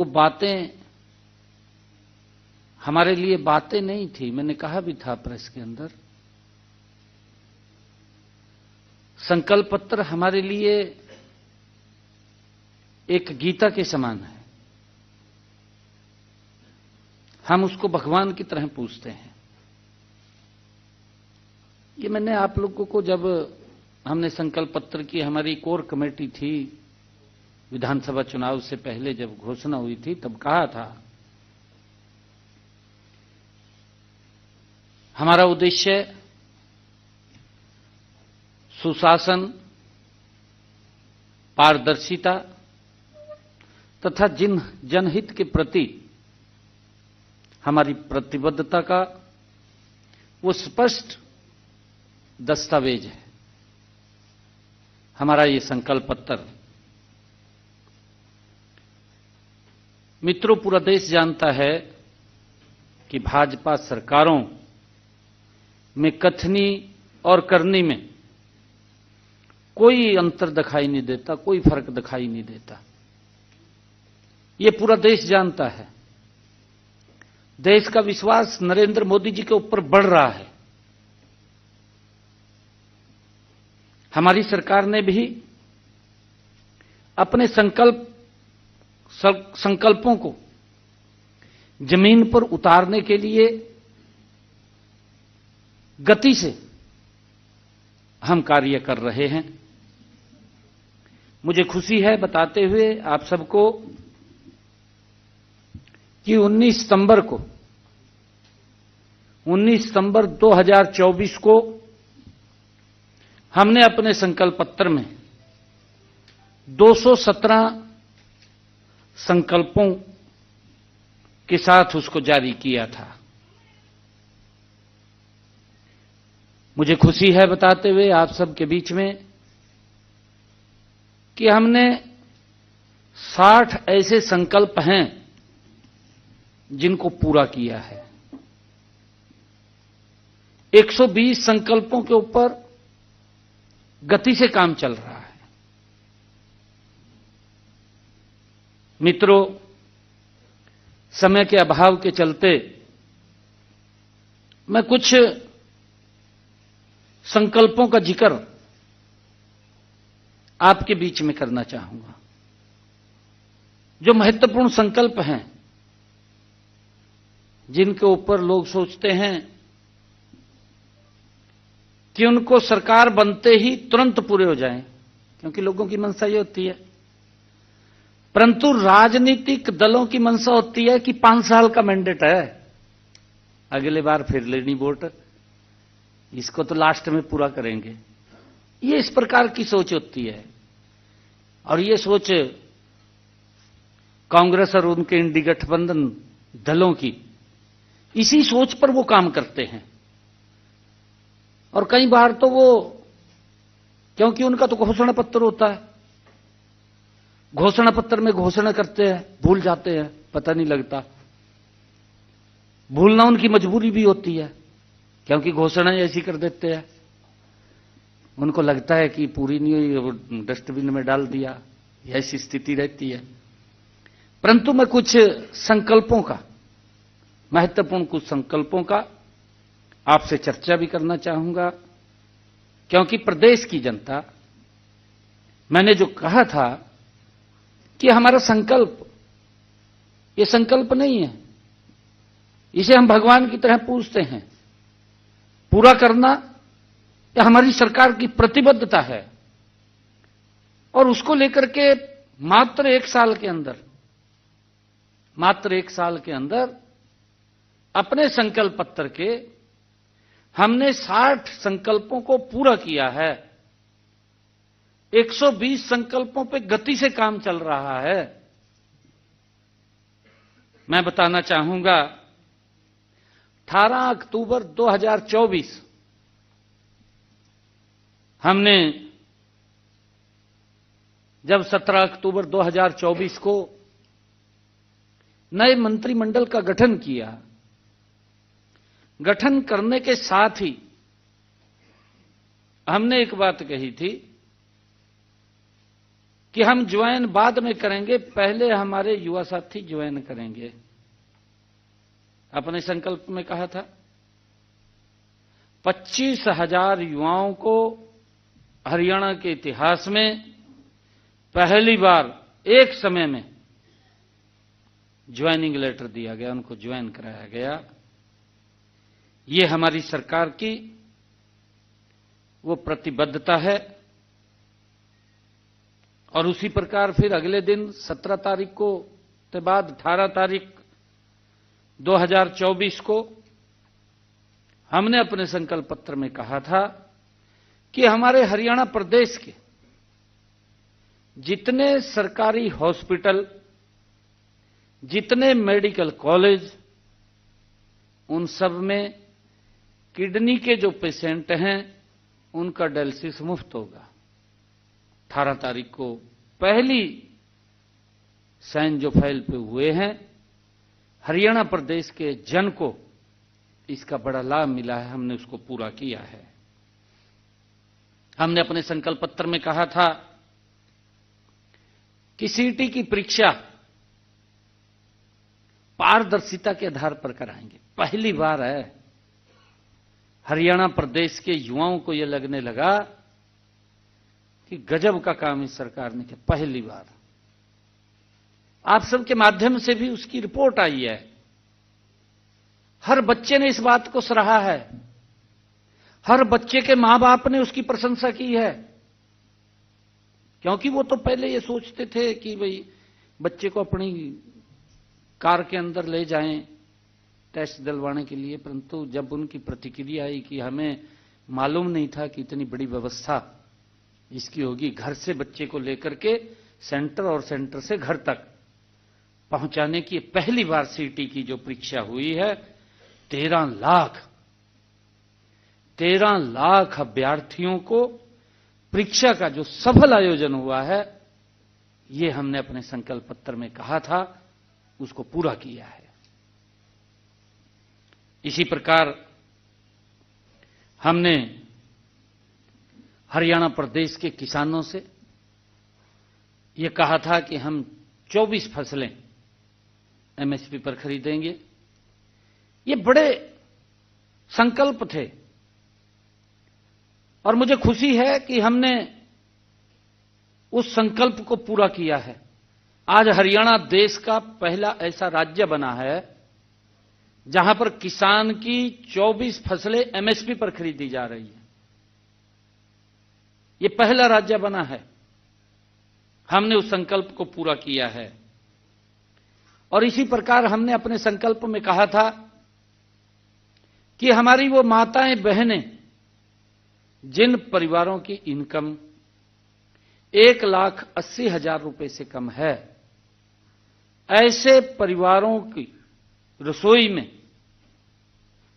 वो बातें हमारे लिए बातें नहीं थी। मैंने कहा भी था प्रेस के अंदर, संकल्प पत्र हमारे लिए एक गीता के समान है। हम उसको भगवान की तरह पूजते हैं। ये मैंने आप लोगों को, जब हमने संकल्प पत्र की, हमारी कोर कमेटी थी विधानसभा चुनाव से पहले जब घोषणा हुई थी, तब कहा था हमारा उद्देश्य सुशासन, पारदर्शिता तथा जनहित के प्रति हमारी प्रतिबद्धता का वो स्पष्ट दस्तावेज है हमारा ये संकल्प पत्र। मित्रों, पूरा देश जानता है कि भाजपा सरकारों में कथनी और करनी में कोई अंतर दिखाई नहीं देता, कोई फर्क दिखाई नहीं देता। ये पूरा देश जानता है। देश का विश्वास नरेंद्र मोदी जी के ऊपर बढ़ रहा है। हमारी सरकार ने भी अपने संकल्पों को जमीन पर उतारने के लिए गति से हम कार्य कर रहे हैं। मुझे खुशी है बताते हुए आप सबको कि 19 सितंबर 2024 को हमने अपने संकल्प पत्र में 217 संकल्पों के साथ उसको जारी किया था। मुझे खुशी है बताते हुए आप सबके बीच में कि हमने 60 ऐसे संकल्प हैं जिनको पूरा किया है। 120 संकल्पों के ऊपर गति से काम चल रहा है। मित्रों, समय के अभाव के चलते मैं कुछ संकल्पों का जिक्र आपके बीच में करना चाहूंगा। जो महत्वपूर्ण संकल्प हैं, जिनके ऊपर लोग सोचते हैं कि उनको सरकार बनते ही तुरंत पूरे हो जाएं, क्योंकि लोगों की मंशा ये होती है। परंतु राजनीतिक दलों की मंशा होती है कि 5 साल का मैंडेट है, अगले बार फिर लेनी वोट, इसको तो लास्ट में पूरा करेंगे। ये इस प्रकार की सोच होती है। और ये सोच कांग्रेस और उनके इंडी गठबंधन दलों की, इसी सोच पर वो काम करते हैं। और कई बार तो वो, क्योंकि उनका तो घोषणा पत्र होता है, घोषणा पत्र में घोषणा करते हैं, भूल जाते हैं, पता नहीं लगता। भूलना उनकी मजबूरी भी होती है, क्योंकि घोषणा ऐसी कर देते हैं। उनको लगता है कि पूरी नहीं हुई, डस्टबिन में डाल दिया, ऐसी स्थिति रहती है। परंतु मैं कुछ संकल्पों का, महत्वपूर्ण कुछ संकल्पों का आपसे चर्चा भी करना चाहूंगा, क्योंकि प्रदेश की जनता, मैंने जो कहा था कि हमारा संकल्प, ये संकल्प नहीं है, इसे हम भगवान की तरह पूजते हैं। पूरा करना यह हमारी सरकार की प्रतिबद्धता है। और उसको लेकर के मात्र 1 साल के अंदर अपने संकल्प पत्र के हमने 60 संकल्पों को पूरा किया है। 120 संकल्पों पे गति से काम चल रहा है। मैं बताना चाहूंगा, 18 अक्टूबर 2024 हमने, जब 17 अक्टूबर 2024 को नए मंत्रिमंडल का गठन किया, गठन करने के साथ ही हमने एक बात कही थी कि हम ज्वाइन बाद में करेंगे, पहले हमारे युवा साथी ज्वाइन करेंगे। अपने संकल्प में कहा था 25,000 युवाओं को हरियाणा के इतिहास में पहली बार एक समय में ज्वाइनिंग लेटर दिया गया, उनको ज्वाइन कराया गया। ये हमारी सरकार की वो प्रतिबद्धता है। और उसी प्रकार फिर अगले दिन 17 तारीख को के बाद 18 तारीख 2024 को हमने अपने संकल्प पत्र में कहा था कि हमारे हरियाणा प्रदेश के जितने सरकारी हॉस्पिटल, जितने मेडिकल कॉलेज, उन सब में किडनी के जो पेशेंट हैं उनका डायलिसिस मुफ्त होगा। 18 तारीख को पहली साइन जो फाइल पे हुए हैं, हरियाणा प्रदेश के जन को इसका बड़ा लाभ मिला है, हमने उसको पूरा किया है। हमने अपने संकल्प पत्र में कहा था कि सीईटी की परीक्षा पारदर्शिता के आधार पर कराएंगे। पहली बार है हरियाणा प्रदेश के युवाओं को यह लगने लगा कि गजब का काम इस सरकार ने किया। पहली बार आप सबके माध्यम से भी उसकी रिपोर्ट आई है। हर बच्चे ने इस बात को सराहा है, हर बच्चे के मां बाप ने उसकी प्रशंसा की है। क्योंकि वो तो पहले ये सोचते थे कि भाई बच्चे को अपनी कार के अंदर ले जाएं टेस्ट दिलवाने के लिए, परंतु जब उनकी प्रतिक्रिया आई कि हमें मालूम नहीं था कि इतनी बड़ी व्यवस्था इसकी होगी, घर से बच्चे को लेकर के सेंटर और सेंटर से घर तक पहुंचाने की पहली बार सीईटी की जो परीक्षा हुई है, 13 लाख अभ्यर्थियों को परीक्षा का जो सफल आयोजन हुआ है, ये हमने अपने संकल्प पत्र में कहा था, उसको पूरा किया है। इसी प्रकार हमने हरियाणा प्रदेश के किसानों से यह कहा था कि हम 24 फसलें एमएसपी पर खरीदेंगे। ये बड़े संकल्प थे और मुझे खुशी है कि हमने उस संकल्प को पूरा किया है। आज हरियाणा देश का पहला ऐसा राज्य बना है जहां पर किसान की 24 फसलें एमएसपी पर खरीदी जा रही है। ये पहला राज्य बना है। हमने उस संकल्प को पूरा किया है। और इसी प्रकार हमने अपने संकल्प में कहा था कि हमारी वो माताएं बहनें जिन परिवारों की इनकम 1,80,000 रुपए से कम है, ऐसे परिवारों की रसोई में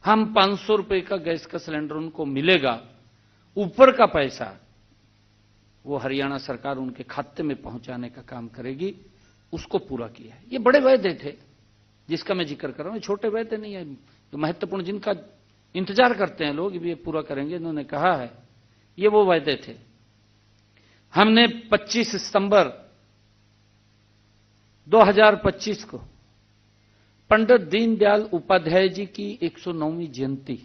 हम 500 रुपए का गैस का सिलेंडर उनको मिलेगा। ऊपर का पैसा वो हरियाणा सरकार उनके खाते में पहुंचाने का काम करेगी। उसको पूरा किया है। ये बड़े वायदे थे जिसका मैं जिक्र कर रहा हूं, छोटे वायदे नहीं है, तो महत्वपूर्ण जिनका इंतजार करते हैं लोग भी ये पूरा करेंगे, इन्होंने कहा है। ये वो वायदे थे। हमने 25 सितंबर 2025 को पंडित दीनदयाल उपाध्याय जी की 109वीं जयंती,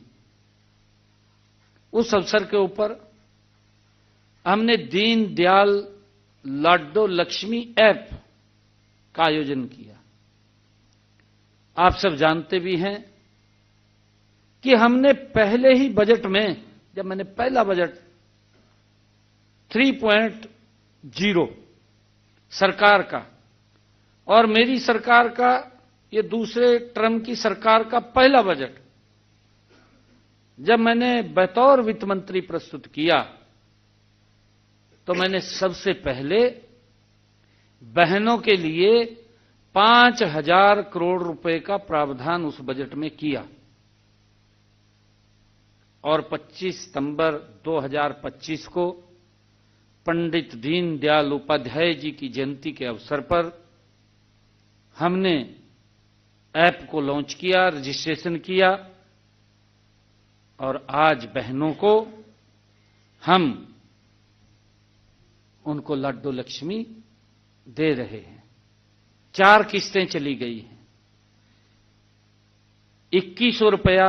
उस अवसर के ऊपर हमने दीनदयाल लाडो लक्ष्मी ऐप का आयोजन किया। आप सब जानते भी हैं कि हमने पहले ही बजट में, जब मैंने पहला बजट 3.0 सरकार का और मेरी सरकार का ये दूसरे टर्म की सरकार का पहला बजट जब मैंने बतौर वित्त मंत्री प्रस्तुत किया, तो मैंने सबसे पहले बहनों के लिए 5,000 करोड़ रुपए का प्रावधान उस बजट में किया। और 25 सितंबर 2025 को पंडित दीनदयाल उपाध्याय जी की जयंती के अवसर पर हमने ऐप को लॉन्च किया, रजिस्ट्रेशन किया और आज बहनों को हम उनको लड्डू लक्ष्मी दे रहे हैं। 4 किस्तें चली गई हैं। 2100 रुपया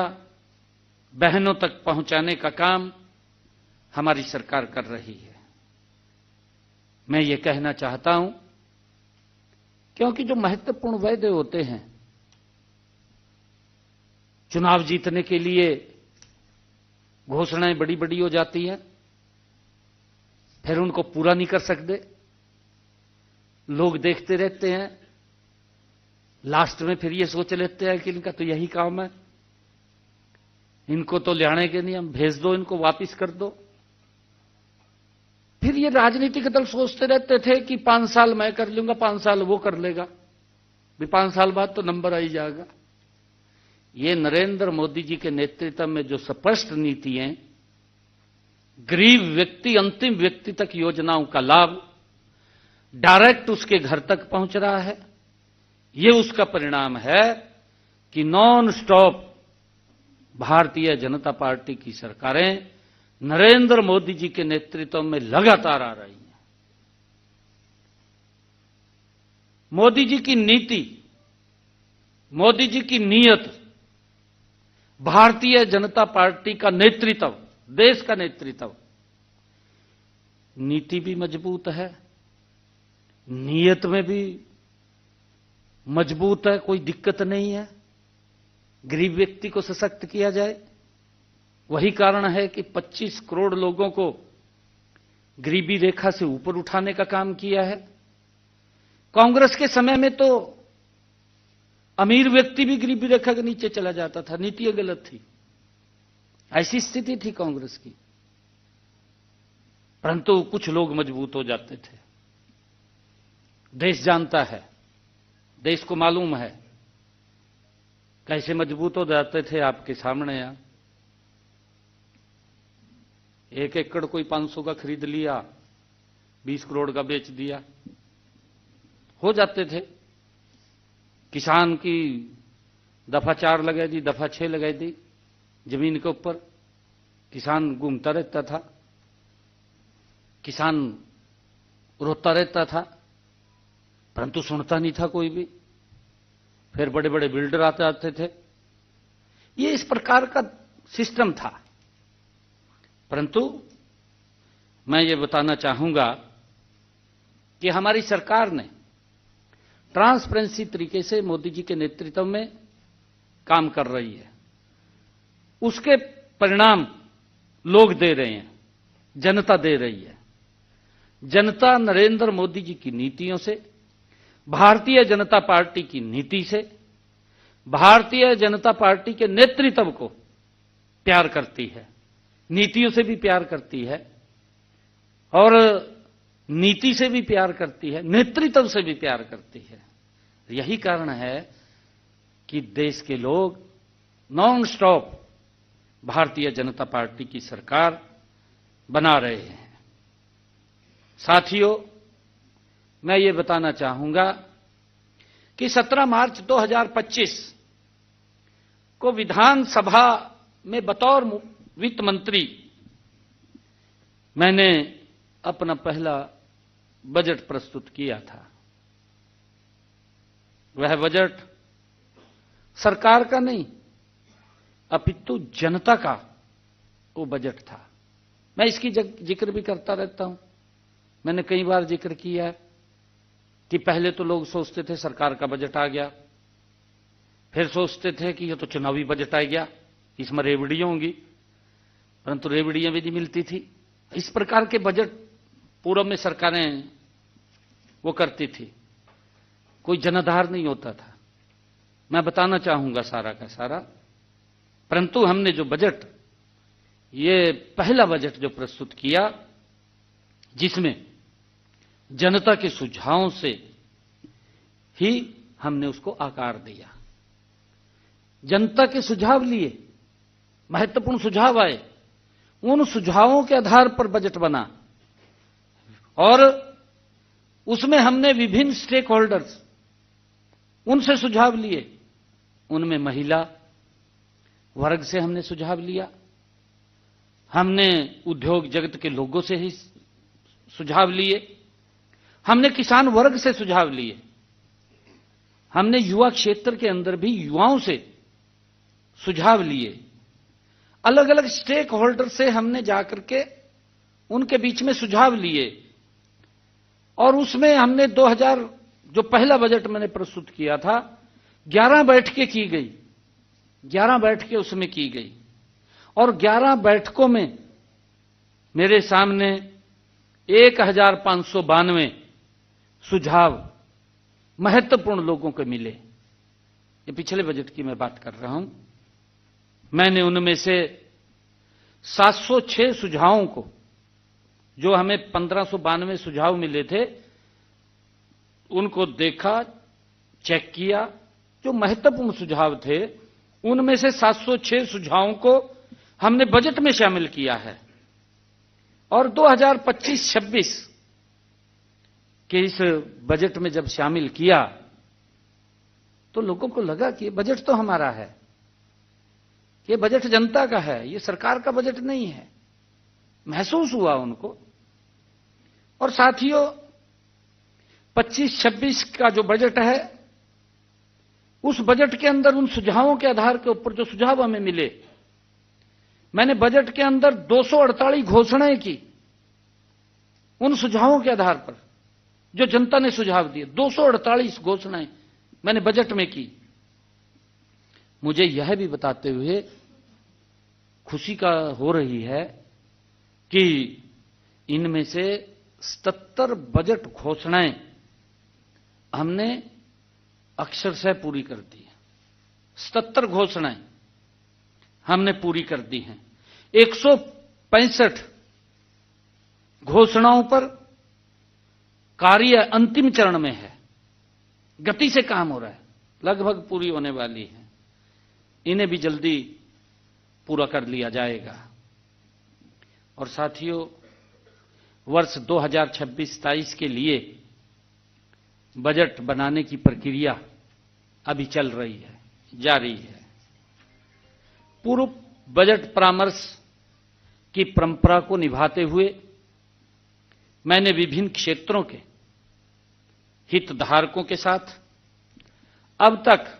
बहनों तक पहुंचाने का काम हमारी सरकार कर रही है। मैं ये कहना चाहता हूं, क्योंकि जो महत्वपूर्ण वायदे होते हैं, चुनाव जीतने के लिए घोषणाएं बड़ी बड़ी हो जाती हैं, फिर उनको पूरा नहीं कर सकते, लोग देखते रहते हैं, लास्ट में फिर ये सोच लेते हैं कि इनका तो यही काम है, इनको तो लियाने के नहीं, हम भेज दो, इनको वापिस कर दो। फिर ये राजनीतिक दल सोचते रहते थे कि 5 साल मैं कर लूंगा, 5 साल वो कर लेगा, भी 5 साल बाद तो नंबर आ ही जाएगा। ये नरेंद्र मोदी जी के नेतृत्व में जो स्पष्ट नीति है, गरीब व्यक्ति अंतिम व्यक्ति तक योजनाओं का लाभ डायरेक्ट उसके घर तक पहुंच रहा है, ये उसका परिणाम है कि non stop Bharatiya Janata party की सरकारें नरेंद्र मोदी जी के नेतृत्व में लगातार आ रही हैं। मोदी जी की नीति, मोदी जी की नीयत, भारतीय जनता पार्टी का नेतृत्व, देश का नेतृत्व, नीति भी मजबूत है, नीयत में भी मजबूत है, कोई दिक्कत नहीं है। गरीब व्यक्ति को सशक्त किया जाए, वही कारण है कि 25 करोड़ लोगों को गरीबी रेखा से ऊपर उठाने का काम किया है। कांग्रेस के समय में तो अमीर व्यक्ति भी गरीबी रेखा के नीचे चला जाता था, नीतियां गलत थी, ऐसी स्थिति थी कांग्रेस की, परंतु कुछ लोग मजबूत हो जाते थे। देश जानता है, देश को मालूम है कैसे मजबूत हो जाते थे। आपके सामने यहां 1 एकड़ कोई 500 का खरीद लिया, 20 करोड़ का बेच दिया, हो जाते थे। किसान की दफा 4 लगा दी, दफा 6 लगा दी जमीन के ऊपर, किसान घूमता रहता था, किसान रोता रहता था, परंतु सुनता नहीं था कोई भी। फिर बड़े बड़े बिल्डर आते थे, ये इस प्रकार का सिस्टम था। परंतु मैं ये बताना चाहूंगा कि हमारी सरकार ने ट्रांसपेरेंसी तरीके से मोदी जी के नेतृत्व में काम कर रही है, उसके परिणाम लोग दे रहे हैं, जनता दे रही है। जनता नरेंद्र मोदी जी की नीतियों से, भारतीय जनता पार्टी की नीति से, भारतीय जनता पार्टी के नेतृत्व को प्यार करती है, नीतियों से भी प्यार करती है और नीति से भी प्यार करती है, नेतृत्व से भी प्यार करती है। यही कारण है कि देश के लोग non stop Bharatiya Janata party की सरकार बना रहे हैं। साथियों, मैं ये बताना चाहूंगा कि 17 मार्च 2025 को विधानसभा में बतौर वित्त मंत्री मैंने अपना पहला बजट प्रस्तुत किया था। वह बजट सरकार का नहीं अपितु जनता का वो बजट था। मैं इसकी जिक्र भी करता रहता हूं। मैंने कई बार जिक्र किया है कि पहले तो लोग सोचते थे सरकार का बजट आ गया, फिर सोचते थे कि ये तो चुनावी बजट आ गया, इसमें रेवड़ियां होंगी, परंतु रेवड़ियां भी नहीं मिलती थी। इस प्रकार के बजट पूर्व में सरकारें वो करती थी, कोई जनाधार नहीं होता था। मैं बताना चाहूंगा सारा का सारा, परंतु हमने जो बजट, ये पहला बजट जो प्रस्तुत किया, जिसमें जनता के सुझावों से ही हमने उसको आकार दिया। जनता के सुझाव लिए, महत्वपूर्ण सुझाव आए, उन सुझावों के आधार पर बजट बना और उसमें हमने विभिन्न स्टेक होल्डर्स, उनसे सुझाव लिए। उनमें महिला वर्ग से हमने सुझाव लिया, हमने उद्योग जगत के लोगों से ही सुझाव लिए, हमने किसान वर्ग से सुझाव लिए, हमने युवा क्षेत्र के अंदर भी युवाओं से सुझाव लिए, अलग अलग स्टेक होल्डर से हमने जाकर के उनके बीच में सुझाव लिए। और उसमें हमने 2000 जो पहला बजट मैंने प्रस्तुत किया था, 11 बैठकें की गई, 11 बैठकें उसमें की गई। और 11 बैठकों में मेरे सामने 1592 सुझाव महत्वपूर्ण लोगों को मिले। ये पिछले बजट की मैं बात कर रहा हूं। मैंने उनमें से 706 सुझावों को, जो हमें 1592 सुझाव मिले थे, उनको देखा, चेक किया। जो महत्वपूर्ण सुझाव थे उनमें से 706 सुझावों को हमने बजट में शामिल किया है। और 2025-26 के इस बजट में जब शामिल किया तो लोगों को लगा कि ये बजट तो हमारा है, ये बजट जनता का है, ये सरकार का बजट नहीं है। महसूस हुआ उनको। और साथियों, 25-26 का जो बजट है, उस बजट के अंदर उन सुझावों के आधार के ऊपर जो सुझाव हमें मिले, मैंने बजट के अंदर 248 घोषणाएं की उन सुझावों के आधार पर जो जनता ने सुझाव दिए। 248 घोषणाएं मैंने बजट में की। मुझे यह भी बताते हुए खुशी का हो रही है कि इनमें से 77 बजट घोषणाएं हमने अक्षरशः पूरी कर दी है। 77 घोषणाएं हमने पूरी कर दी हैं। 165 घोषणाओं पर कार्य अंतिम चरण में है, गति से काम हो रहा है, लगभग पूरी होने वाली है। इन्हें भी जल्दी पूरा कर लिया जाएगा। और साथियों, वर्ष 2026-27 के लिए बजट बनाने की प्रक्रिया अभी चल रही है, जारी है। पूर्व बजट परामर्श की परंपरा को निभाते हुए मैंने विभिन्न क्षेत्रों के हितधारकों के साथ अब तक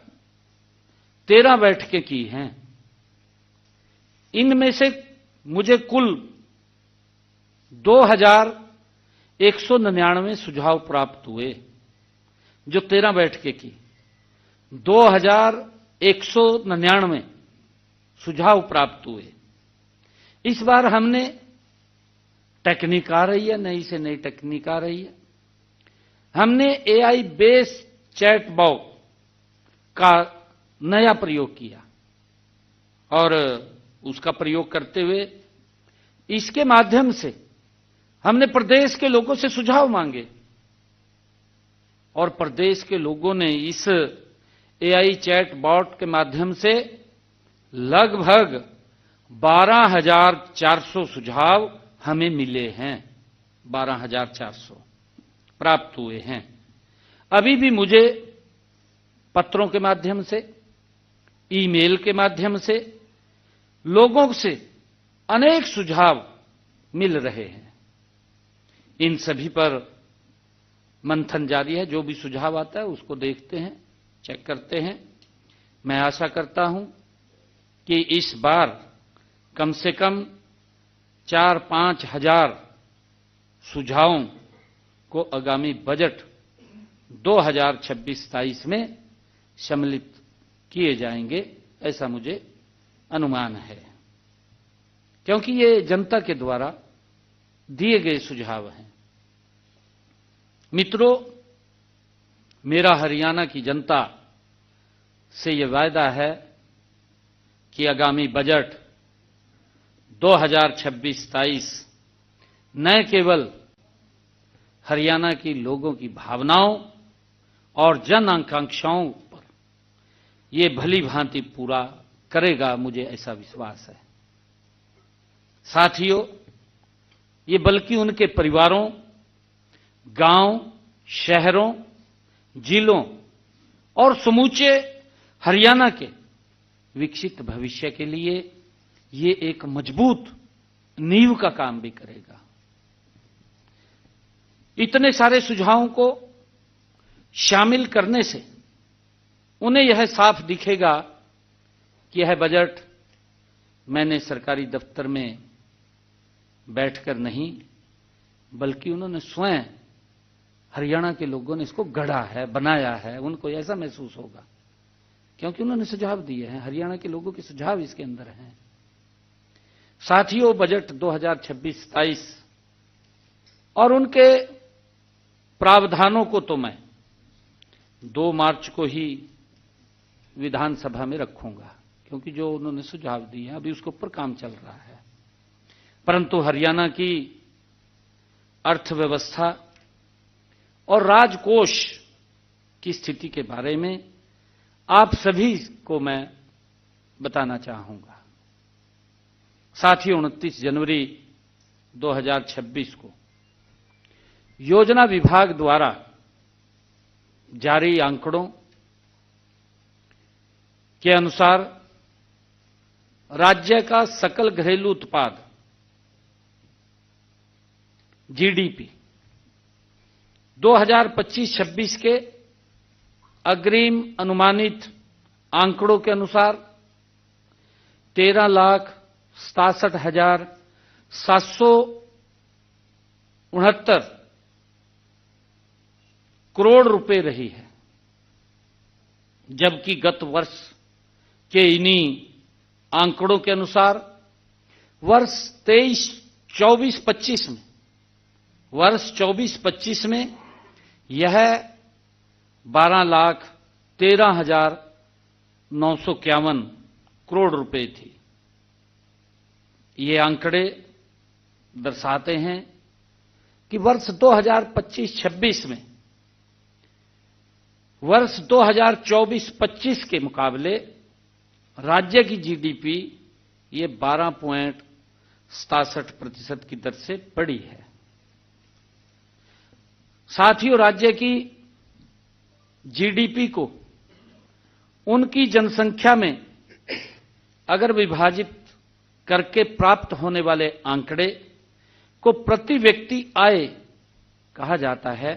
13 बैठकें की हैं। इनमें से मुझे कुल 2199 सुझाव प्राप्त हुए। जो 13 बैठकें की, 2199 सुझाव प्राप्त हुए। इस बार हमने टेक्निक आ रही है, नई से नई टेक्निक आ रही है। हमने AI बेस्ड चैट बॉक्स का नया प्रयोग किया और उसका प्रयोग करते हुए इसके माध्यम से हमने प्रदेश के लोगों से सुझाव मांगे और प्रदेश के लोगों ने इस AI चैट बॉट के माध्यम से लगभग 12,400 सुझाव हमें मिले हैं। 12,400 प्राप्त हुए हैं। अभी भी मुझे पत्रों के माध्यम से, ईमेल के माध्यम से लोगों से अनेक सुझाव मिल रहे हैं। इन सभी पर मंथन जारी है। जो भी सुझाव आता है उसको देखते हैं, चेक करते हैं। मैं आशा करता हूं कि इस बार कम से कम 4-5 हजार सुझावों को आगामी बजट 2026-27 में सम्मिलित किए जाएंगे, ऐसा मुझे अनुमान है, क्योंकि ये जनता के द्वारा दिए गए सुझाव हैं। मित्रों, मेरा हरियाणा की जनता से ये वायदा है कि आगामी बजट 2026-27 न केवल हरियाणा की लोगों की भावनाओं और जन आकांक्षाओं पर ये भली भांति पूरा करेगा, मुझे ऐसा विश्वास है। साथियों, ये बल्कि उनके परिवारों, गांव, शहरों, जिलों और समूचे हरियाणा के विकसित भविष्य के लिए ये एक मजबूत नींव का काम भी करेगा। इतने सारे सुझावों को शामिल करने से उन्हें यह साफ दिखेगा कि यह बजट मैंने सरकारी दफ्तर में बैठकर नहीं, बल्कि उन्होंने स्वयं हरियाणा के लोगों ने इसको गढ़ा है, बनाया है। उनको ऐसा महसूस होगा क्योंकि उन्होंने सुझाव दिए हैं, हरियाणा के लोगों के सुझाव इसके अंदर हैं। साथियों, बजट 2026-27 और उनके प्रावधानों को तो मैं 2 मार्च को ही विधानसभा में रखूंगा, क्योंकि जो उन्होंने सुझाव दिए हैं अभी उसके ऊपर काम चल रहा है। परंतु हरियाणा की अर्थव्यवस्था और राजकोष की स्थिति के बारे में आप सभी को मैं बताना चाहूंगा। साथियों, 29 जनवरी 2026 को योजना विभाग द्वारा जारी आंकड़ों के अनुसार राज्य का सकल घरेलू उत्पाद जीडीपी 2025-26 के अग्रिम अनुमानित आंकड़ों के अनुसार 13,67,769 करोड़ रुपए रही है, जबकि गत वर्ष के इन्हीं आंकड़ों के अनुसार वर्ष 24-25 में यह 12,13,951 करोड़ रुपए थी। ये आंकड़े दर्शाते हैं कि वर्ष 2025-26 में वर्ष 2024-25 के मुकाबले राज्य की जीडीपी ये 12.67% की दर से बढ़ी है। साथियों, राज्य की जीडीपी को उनकी जनसंख्या में अगर विभाजित करके प्राप्त होने वाले आंकड़े को प्रति व्यक्ति आय कहा जाता है,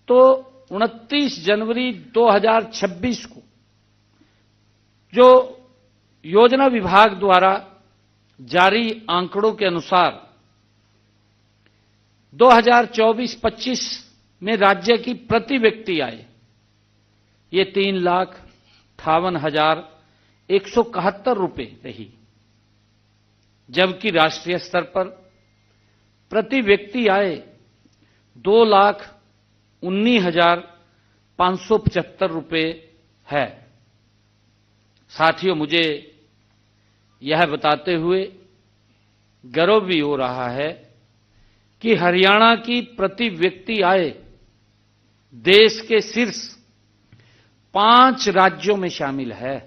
तो 29 जनवरी 2026 को जो योजना विभाग द्वारा जारी आंकड़ों के अनुसार 2024-25 में राज्य की प्रति व्यक्ति आय ये 3,58,171 रुपए रही, जबकि राष्ट्रीय स्तर पर प्रति व्यक्ति आय 2,19,575 रुपए है। साथियों, मुझे यह बताते हुए गर्व भी हो रहा है कि हरियाणा की प्रति व्यक्ति आय देश के शीर्ष 5 राज्यों में शामिल है।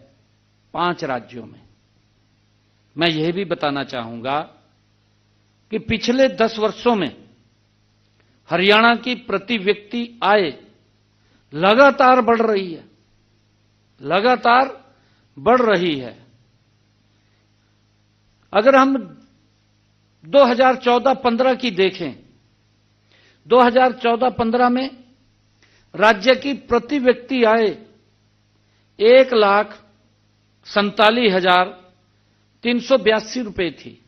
5 राज्यों में। मैं यह भी बताना चाहूंगा कि पिछले 10 वर्षों में हरियाणा की प्रति व्यक्ति आय लगातार बढ़ रही है, लगातार बढ़ रही है। अगर हम 2014-15 की देखें, 2014-15 में राज्य की प्रति व्यक्ति आय 1,47,382 रुपए थी।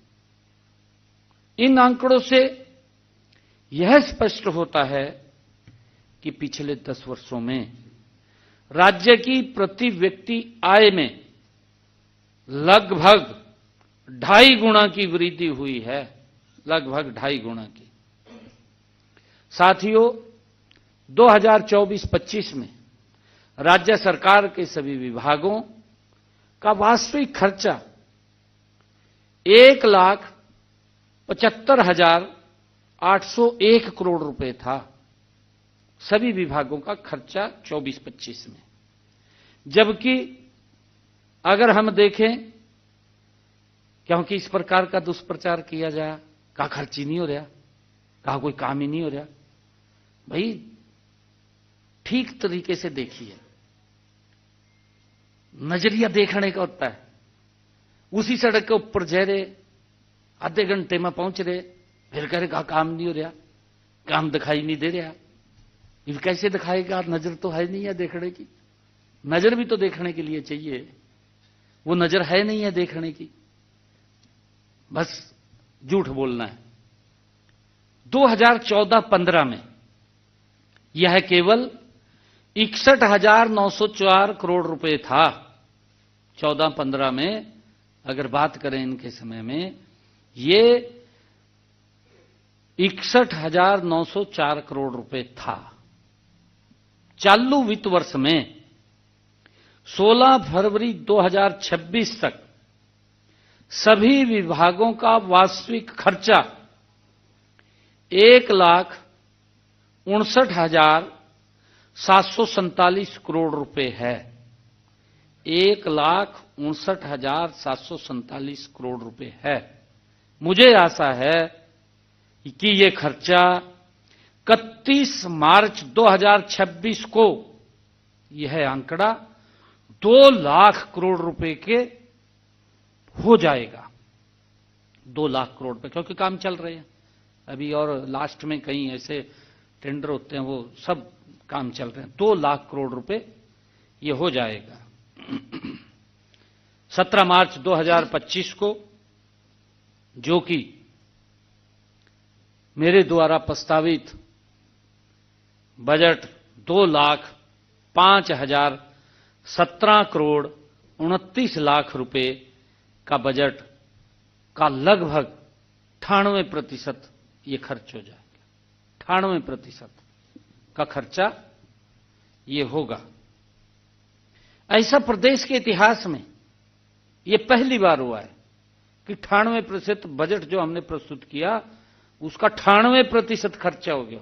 इन आंकड़ों से यह स्पष्ट होता है कि पिछले 10 वर्षों में राज्य की प्रति व्यक्ति आय में लगभग 2.5 गुना की वृद्धि हुई है, लगभग 2.5 गुना की। साथियों, 2024-25 में राज्य सरकार के सभी विभागों का वास्तविक खर्चा 1,75,801 करोड़ रुपए था। सभी विभागों का खर्चा 24-25 में। जबकि अगर हम देखें, क्योंकि इस प्रकार का दुष्प्रचार किया जाए, कहा खर्च ही नहीं हो रहा, कहा कोई काम ही नहीं हो रहा। भाई ठीक तरीके से देखिए, नजरिया देखने का होता है। उसी सड़क के ऊपर जा रहे, आधे घंटे में पहुंच रहे, फिर कह रहे कहा काम नहीं हो रहा। काम दिखाई नहीं दे रहा। ये कैसे दिखाएगा? नजर तो है नहीं है देखने की। नजर भी तो देखने के लिए चाहिए, वो नजर है नहीं है देखने की, बस झूठ बोलना है। 2014-15 में यह केवल 61,904 करोड़ रुपए था। 14-15 में अगर बात करें इनके समय में, ये 61,904 करोड़ रुपए था। चालू वित्त वर्ष में 16 फरवरी 2026 तक सभी विभागों का वास्तविक खर्चा 1,59,747 करोड़ रुपए है। 1,59,747 करोड़ रुपए है। मुझे आशा है कि ये खर्चा 31 मार्च 2026 को यह आंकड़ा 2 लाख करोड़ रुपए के हो जाएगा। 2 लाख करोड़ पे, क्योंकि काम चल रहे हैं अभी, और लास्ट में कहीं ऐसे टेंडर होते हैं, वो सब काम चल रहे हैं। 2 लाख करोड़ रुपए ये हो जाएगा। 17 मार्च 2025 को, जो कि मेरे द्वारा प्रस्तावित बजट 2,05,17 करोड़ 29 लाख रुपए का बजट का लगभग 98% ये खर्च हो जाएगा। 98% का खर्चा ये होगा। ऐसा प्रदेश के इतिहास में ये पहली बार हुआ है कि 98% बजट जो हमने प्रस्तुत किया उसका 98% खर्चा हो गया।